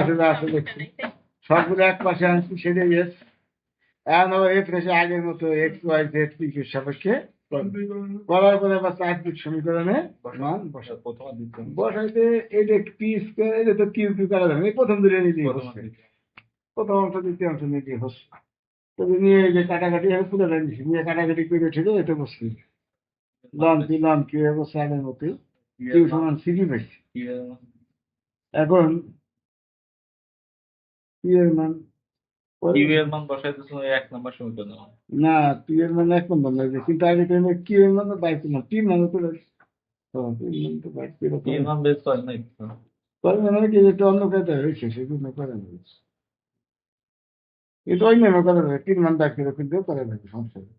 আছে যা আছে দেখছি সবগুলো এক পাশে আনছি সেটাই এস এখন আবার এফ রেসে আগের মতো এক্স ওয়াই জেড পিকের সাপেক্ষে করার পরে আবার চারদিক সমীকরণে মান বসাইতে এটা পি স্কোয়ার এটা তো কিউ কিউ করা যাবে না। এই প্রথম দুটো নিলেই হচ্ছে প্রথম অংশ দ্বিতীয় অংশ নিলেই হচ্ছে তবে নিয়ে এই যে কাটাকাটি আমি পুরো নিচ্ছি নিয়ে কাটাকাটি করে ছিল এটা বসছি লন কিউ বসছে আগের মতো কিউ সমান সিপি পাইছি এখন কিউ এর মান কিউ এর মান বসাইতেছ এক নম্বর সমীকরণ। না তুই এর মানে এক নম্বর লাগবে কিন্তু আগে টাইমে কিউ এর মানে বাইক না টি মানে তো তিন মান তো বাইক করে কিউ এর মান বের করেন নাই করে মানে কি এটা অন্য কাজে হয়েছে সেগুলো করে না এটা ওই নামে করে দেবে তিন মান বাইক করে কিন্তু করে দেবে সমস্যা নেই।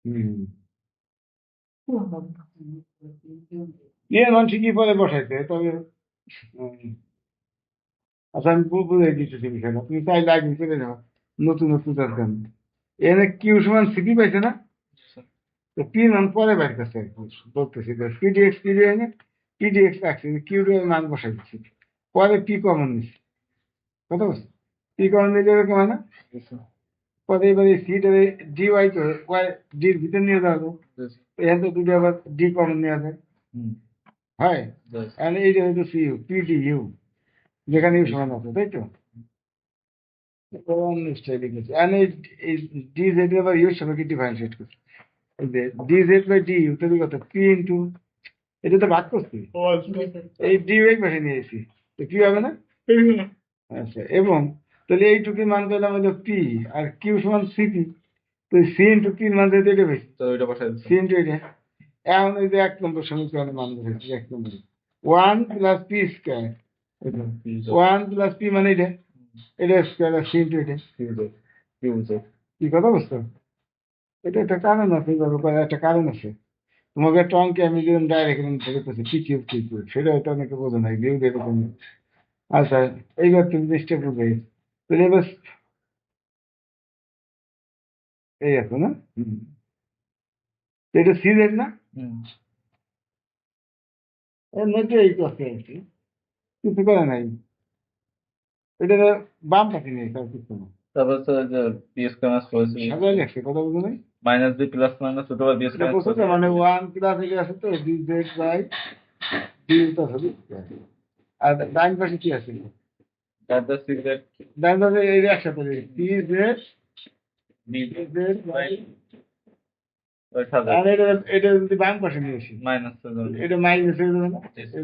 হুম ইয়ে মান ঠিকই পরে বসাইতে তবে আচ্ছা আমি বুঝে দিতেছি বিষয়টা তুমি চাইলে আগে করে যাও নতুন নতুন দরকার এনে কিউ সমান সিপি পাইছে না তো পি মান পরে বাইর করছে বলতেছি পিডিএক্স এনে পিডিএক্স রাখছে কিউ এর মান বসাই দিচ্ছি পরে পি কমন নিচ্ছি কথা বলছি পি কমন নিলে এরকম হয় না পরে এবারে সিটারে ডি ওয়াই করে ওয়াই ডির ভিতর নিয়ে যাওয়া যায় এখান থেকে দুটো আবার ডি কমন নেওয়া যায় হয় আর এইটা হচ্ছে সিইউ পিডি ইউ যেখানে ইউ সমান আছে তাই তো স্টাইল লিখেছে আর এই ডি জেড আবার ইউর সাথে কি ডিফারেন্সিয়েট করছে D Z by D U তৈরি কত পি ইন্টু এটা তো ভাগ করছি এই ডি ওয়াই পাশে নিয়েছি তো কি হবে না আচ্ছা এবং তাহলে এইটুকুর মান পেলাম হলো পি আর কিউ সমান সিপি তো সি ইন্টু পির মান যেহেতু এটা বেশি তো ওইটা বসাই সি ইন্টু এটা এখন এই যে এক নম্বর সমীকরণের মান বসেছি এক নম্বর one plus p square one plus p মানে এটা স্কোয়ার আর সি ইন্টু এটা কি কথা বুঝছো এটা একটা কারণ আছে এইভাবে করার একটা কারণ আছে তোমাকে একটা অঙ্কে আমি যেরকম ডাইরেক্ট ধরে করছি পি কিউব কি কিউব সেটা হয়তো অনেকে বোঝে নাই ভিউ এরকম আচ্ছা এইবার তুমি জিনিসটা বুঝে তাহলে এবার এই আছে না তো এটা সিজেড না এর মধ্যে এই করতে আছি কিছু করে নাই এটা তো বাম পাশে নিয়ে আর কিছু না তারপর তো যে বি স্কয়ার মাইনাস ফোর সাজাই লাগছে কথা বুঝো নাই মাইনাস বি প্লাস মাইনাস ছোট বি এটা স্কয়ার বলছো তো মানে ওয়ান প্লাস এটা আছে তো ডি জেড বাই ডি তো হবে আর ডাইন পাশে কি আছে দ্যাট সিক্রেট ডাইন পাশে এই একসাথে D Z B Z by ওই সাজা আর এটা যদি বাম পাশে নিয়ে আসি মাইনাস এটা মাইনাস হয়ে যাবে না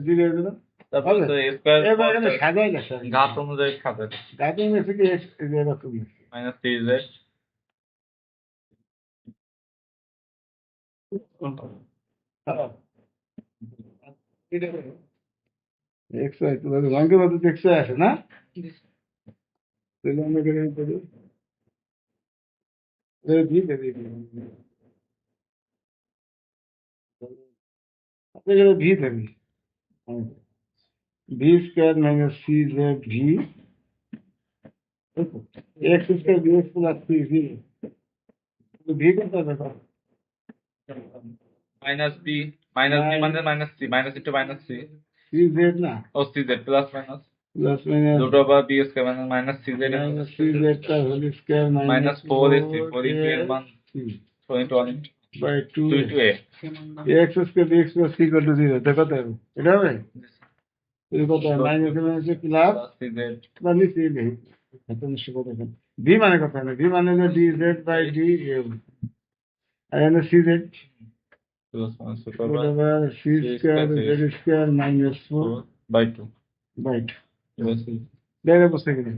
জিরো হয়ে যাবে তারপর তো স্কয়ার এবার এখানে সাজাই লাগছে ঘাত অনুযায়ী খাবে গাছের মেসে কি এরকম মাইনাস 3 জেড এক্স ওয়াই তো রঙের মধ্যে তো এক্স ওয়াই আসে না তাহলে আমরা এখানে করি ভি দেবে এখানে ভি দেবে v square minus c z v x square v x plus c v v কত হবে মাইনাস বি মানে minus c minus into minus c c z না ও c Z plus minus plus minus দুটো বা b square মানে minus c z minus c z তার whole square minus 4 ac 4 into এর মান 4 into 1 by 2 2 into a x square x plus C equal to 0 এটা কত হবে এটা হবে এটা কত হবে minus minus plus C Z বা নিচে নেই এত নিশ্চয় কত হবে ভি মানে কত হবে ভি মানে হলো ডি জেড বাই ডি আর এখানে C Z plus minus whatever C square Z square minus 4 by 2 by 2 দেখে বুঝতে গেলে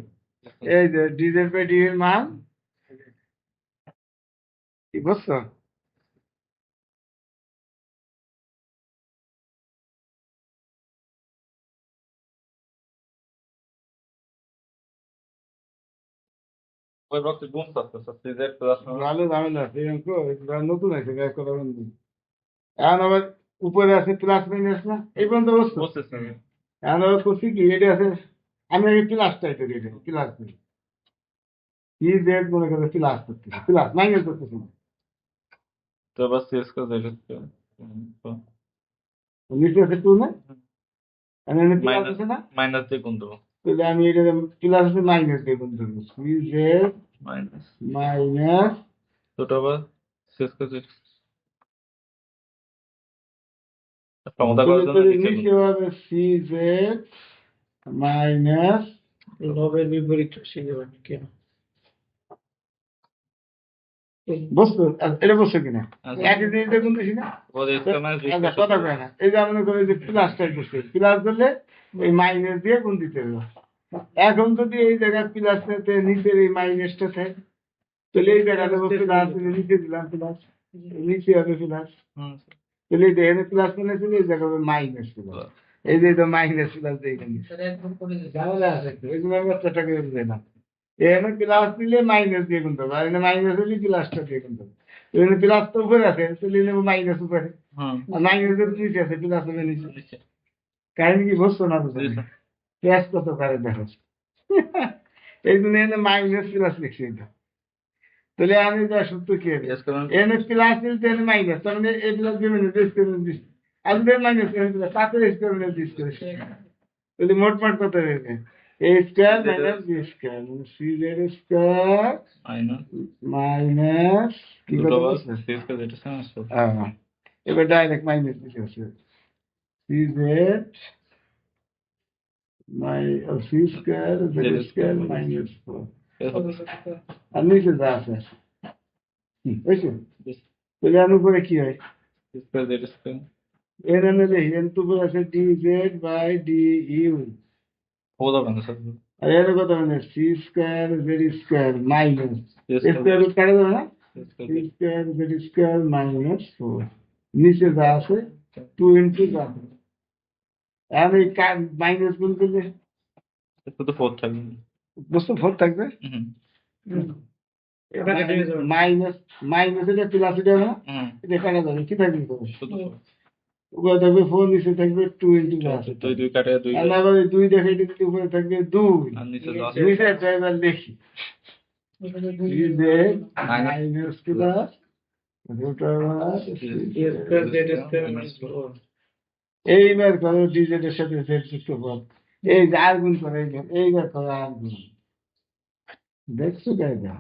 এই যে ডি জেড বাই ডি এর মান কি বুঝছো ওই বক্স গুণ করতে সি জেড প্লাস ভালো ঝামেলা আছে নতুন আছে ব্যাক করা বন্ধু এখন আবার উপরে আছে প্লাস মাইনাস না এই পর্যন্ত বুঝছো বলতেছে এখন আবার করছি কি এটা আছে আমি আগে প্লাসটাই করি এটা প্লাস করি সি জেড মনে করে প্লাস করতেছি প্লাস মাইনাস করতেছি না তো বাস সি স্কয়ার জেড স্কয়ার নিচে আছে টু না, আর এখানে প্লাস মাইনাস আছে না, মাইনাস দিয়ে গুণ দেবো। তাহলে আমি এটা প্লাস আছে মাইনাস দিয়ে গুণ করবো, সি জেড মাইনাস মাইনাস দুটো আবার শেষ করে সমতা করার জন্য নিচে গুণ নিচে হবে সি জেড মাইনাস লবের বিপরীত রাশি দেবেন কেন? বস্তু এটা বস্তু কিনা আচ্ছা। একই জিনিসটা গুণ দিছি না। বলে স্কয়ার মাইনাস বি আচ্ছা, স্কয়ার কথা কয় না, এই যে মনে করি যে প্লাসটা করছে, প্লাস করলে এই মাইনাস দিয়ে গুণ দিতে হবে। এখন যদি এই জায়গায় প্লাস নিচের এই মাইনাসটা থাকে, তাহলে এই জায়গায় দেবো প্লাস, নিচে দিলাম প্লাস, নিচে হবে প্লাস, তাহলে এই দেখেন প্লাস মানে ছিল, এই জায়গায় হবে মাইনাস প্লাস, এই যে মাইনাস প্লাস দিয়ে এখানে ঝামেলা আছে একটু, এই জন্য আমি বাচ্চাটা করে বুঝাই না। এখানে প্লাস দিলে মাইনাস দিয়ে গুণ করবো, আর এখানে মাইনাস হলে প্লাসটা দিয়ে গুণ করবো। এখানে প্লাস তো উপরে আছে, তাহলে নেবো মাইনাস উপরে, আর মাইনাসের নিচে আছে, প্লাস হবে নিচে। কাহিনী কি বুঝছো না বুঝছো? প্লাস কত করে দেখো, এই জন্য এখানে মাইনাস প্লাস লিখছি এটা। তাহলে আমি যা সূত্র কি হবে, এখানে প্লাস দিলে এখানে মাইনাস, তার মানে এই প্লাস দিয়ে মাইনাস দিস, আর মাইনাস তাতে স্কোয়ার দিস করে, তাহলে মোট কত হবে, এ স্কোয়ার মাইনাস বি স্কোয়ার, মানে সি জেড স্কোয়ার মাইনাস কি দুটো কথা আবার বলছে? সি স্কয়ার যেটা সমান এবার ডাইরেক্ট মাইনাস দিতে হচ্ছে, C Z C square Z square minus 4, আর নিচে যা আছে বুঝছো, তাহলে আর উপরে কি হয়, স্কয়ার জেড স্কয়ার এর এনে এন তো উপরে আছে D Z by D U, হয়ে যাবে না স্যার। আর এর কত মানে C square Z square minus square root কাটা যাবে না, C square Z square minus 4, নিচে যা আছে 2 ইন্টু যা আছে, আমি মাইনাস গুণ করলে শুধু 4 থাকবে। বস্তু 4 থাকবে, এটা কেটে যাবে। মাইনাস মাইনাস এটা প্লাস এটা না, হুম এটা কাটা যাবে, কি থাকবে তবে শুধু উপরে থাকবে 4, নিচে থাকবে 2 ইন্টু যা আছে, 2 2 কাটে 2 আর আবার 2 দেখে দিতে উপরে থাকবে 2, আর নিচে যা আছে নিচে ড্রাইভার লিখি minus plus root over square Z square minus 4 এইবার করো ডিজেড এর সাথে জেড যুক্ত কর, এই যে আর গুণ করে, এইবার করো আর গুণ, দেখছো গাইডা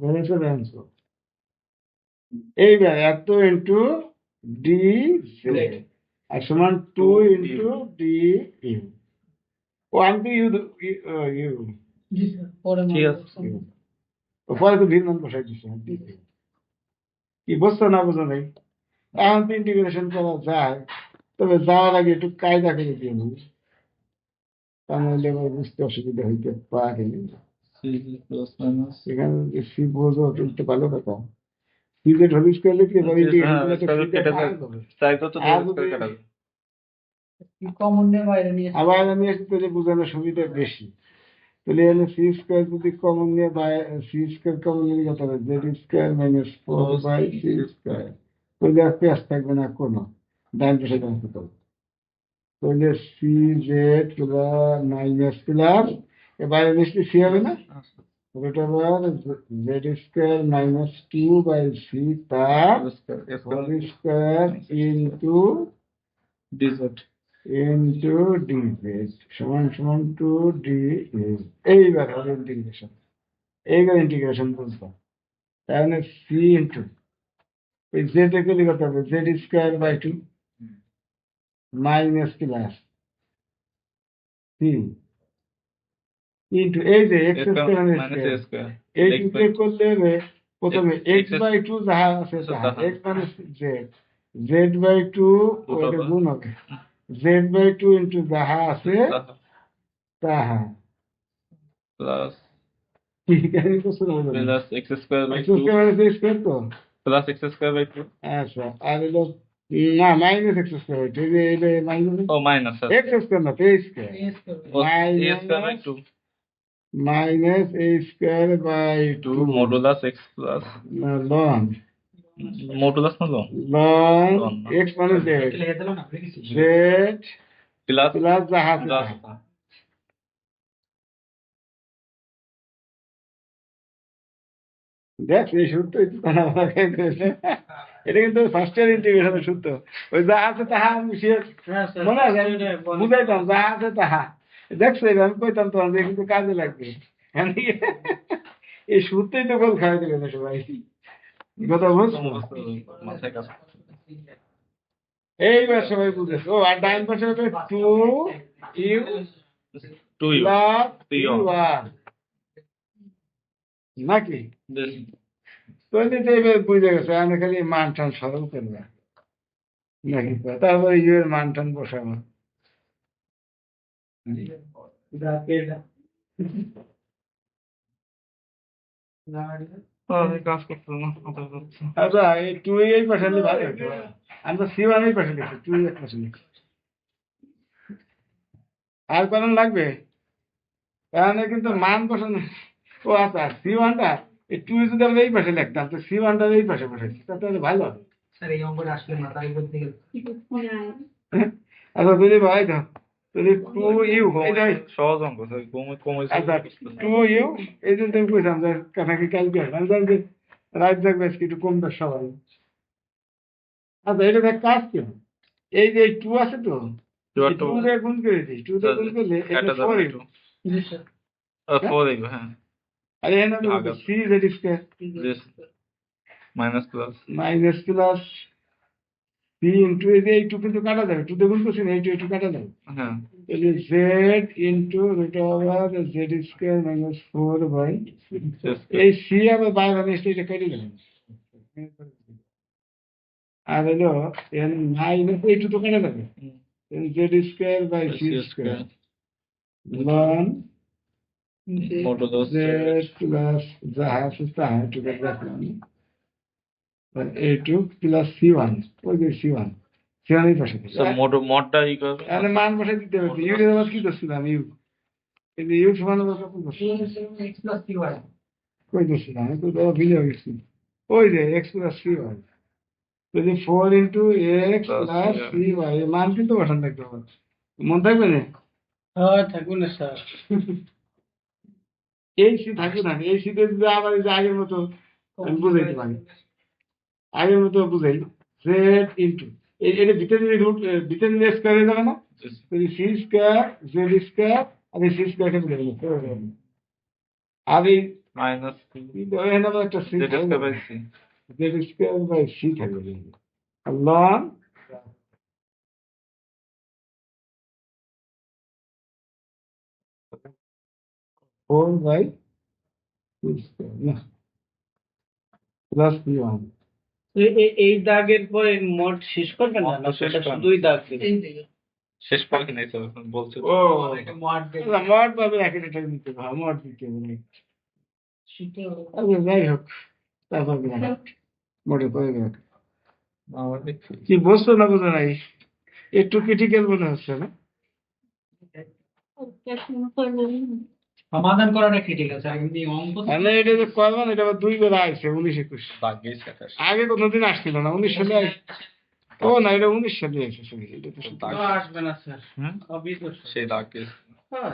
বেড়েছে ব্যাংসো, এইবার এত ইন্টু ডি জেড আর সমান 2 into D U, 1 to U U G sir পরে ঠিক আছে। পরে তো ভিন্ন বসাই দিচ্ছে, কি বুঝছো না বুঝো নাই, এখন তো ইন্টিগ্রেশন করা যায়, তবে যাওয়ার আগে একটু কায়দা করে দিয়ে নিই, তা নাহলে আবার বুঝতে অসুবিধা হইতে পারে। সি প্লাস মাইনাস এখানে যদি সি বোঝো তো একটু ভালো কথা, সিজেড হলিস করলে কি এবার তাই তো স্কয়ার কাটা যাবে। কমন নিয়ে বাইরে নিয়ে আবার আমি একটু তাহলে বোঝানোর সুবিধা বেশি, তাহলে এখানে সি স্কোয়ার যদি কমন নিয়ে সি স্কোয়ার কমন নিয়ে কত হবে, Z square minus 4 by C square, তাহলে আর পেঁয়াজ থাকবে না কোনো, ডান পাশে থাকতে হবে, তাহলে c Z plus minus plus, এবারে নিশ্চয়ই সি হবে না, root over z square minus 2 by c তার whole square into d z d z সমান সমান টু ডি, এইবার হবে ইন্টিগ্রেশন, এইবার ইন্টিগ্রেশন বুঝবো, তাহলে সি ইন্টু এই জেড এ করলে কত হবে, Z square by 2 minus plus C into এই যে X square minus A square এই টুকে করলে হবে প্রথমে X এক্স বাই 2 যাহা আছে তাহা, এক্স মানে জেড, জেড বাই 2 ওটা গুণ হবে, জেড বাই 2 ইন্টু যাহা আছে তাহা, প্লাস ঠিক আছে বুঝছো না plus X square by X 2 square মানে স্কোয়ার তো, প্লাস এক্স স্কয়ার বাই 2 আচ্ছা, আর হলো না মাইনাস এক্স স্কোয়ার, এই যে এটা মাইনাস ও মাইনাস এক্স স্কোয়ার না তো square, A square by 2 minus A square by 2 2 modulus X plus ln modulus না লন লন এক্স মানে জেড, জেড প্লাস প্লাস যাহা আছে প্লাস তাহা। দেখ এই সূত্রই তো জানা বলা খাইতেছে। এটা কিন্তু ফার্স্ট ইয়ার ইন্টিগ্রেশনের সূত্র। ওই যা আছে তাহা মিশিয়ে হ্যাঁ স্যার মনে আছে আমি বুঝাইতাম যা আছে তাহা। দেখছো এটা আমি কইতাম তোমার যে কিন্তু কাজে লাগবে। এই সূত্রই তো গোল খাওয়াই দিবে না সবাই। কথা বুঝছো? মাথায় কাজ এইবার সবাই বুঝেছো। ও আর ডাইন পাশে হবে 2u to you plus P1 u1 নাকি? দিস তৈরি তো এবার বুঝে গেছে, আমি খালি মান টান সরল করবে নাকি? তারপরে ইউ এর মান টান বসাবো। কাজ করতে না মাথায় যাচ্ছে। আচ্ছা এই 2 এই পাশে নিলে ভালো হতো। আমি তো c1 এই পাশে লিখছি, 2 এই পাশে লিখছি। আর কত লাগবে? তাহলে কিন্তু মান বসানো। ও আচ্ছা c1 টা এই 2 যদি আমরা এই পাশে লিখতাম তো c1 টা এই পাশে বসাইছি, তাহলে ভালো হবে। স্যার এই অঙ্কটা আসলে মাথায় করতে গেলে আচ্ছা যদি ভাই তো যদি 2u এটা সহজ অঙ্ক স্যার কমে আচ্ছা 2u এই জন্য তুমি কইতাম যে কাছাকাছি কালকে আসবে। আমি জানি যে রাত জাগবে আজকে একটু কমবে সবাই। আচ্ছা এটা দেখ কাজ কি হয়? এই যে 2 আছে তো, 2 দিয়ে গুণ করে দিই, 2 দিয়ে গুণ করলে এটা 4 জি স্যার ফোর ইউ হ্যাঁ আর এখানে হবে c z square this minus plus minus plus c into এই যে এই 2 কিন্তু কাটা যাবে, 2 দিয়ে গুণ করছি না, এই 2 কাটা যাবে। হ্যাঁ তাহলে z into root over z square minus 4 by এই c আবার বাইরে আসলে এটা কেটে যাবে। আর হলো এন মাইনাস এই 2 তো কাটা যাবে, z square by c square ln modulus z plus যাহা আছে তাহা একটু রাখলাম a2 প্লাস c1 ওই যে c1 এই পাশে স্যার মডটা ই করবে তাহলে মান বসাই দিতে হবে। ইউ এর আবার কি করছিলাম ইউ এই যে ইউ সমান আবার কত করছিলাম x প্লাস cy কই করছিলাম আমি তো ভিজে হয়ে গেছি। ওই যে x প্লাস c y যদি 4 into X Plus plus CY C Y মান কিন্তু বসান থাকতে হবে, মন থাকবে না? হ্যাঁ থাকবে না স্যার এই সি থাকবে না, এই শীতে যদি আবার এই যে আগের মতো আমি বুঝাইতে পারি, আগের মতো বুঝাই জেড ইন্টু এটা ভিতরে রুট ভিতরে স্কোয়ার হয়ে যাবে না, সি স্কোয়ার জেড স্কোয়ার আর এই সি স্কোয়ার কেটে যাবে আর এই মাইনাস এখানে আবার একটা C Z square by C Z square by C থাকবে লন ফোর বাই না প্লাস বি ওয়ান। এই দাগের পরে মোট শেষ করবেন না না শেষ সেটা করবেন। শুধুই দাগ দিবেন শেষ পাখি নেই স্যার এখন বলছে ও এটা মোট দেবেন মড পাবে এক একটা দিতে হবে, মড দিতে হবে। আচ্ছা যাই হোক তারপর মোটে পড়ে গেল। আমাদের কি বুঝছো না বুঝো নাই? একটু ক্রিটিক্যাল মনে হচ্ছে না? সমাধান করাটা ঠিক আছে আর এমনি অঙ্ক তাহলে এটা যে করবেন এটা আবার 2 বেলা আসছে 19-21 দাগেই শেষ আগে কোনোদিন আসছিল না, 19 সালে ও না এটা 19 সালে এসেছে, এটা তো তো আসবে না স্যার হুম অবশ্যই সেই দাগে হ্যাঁ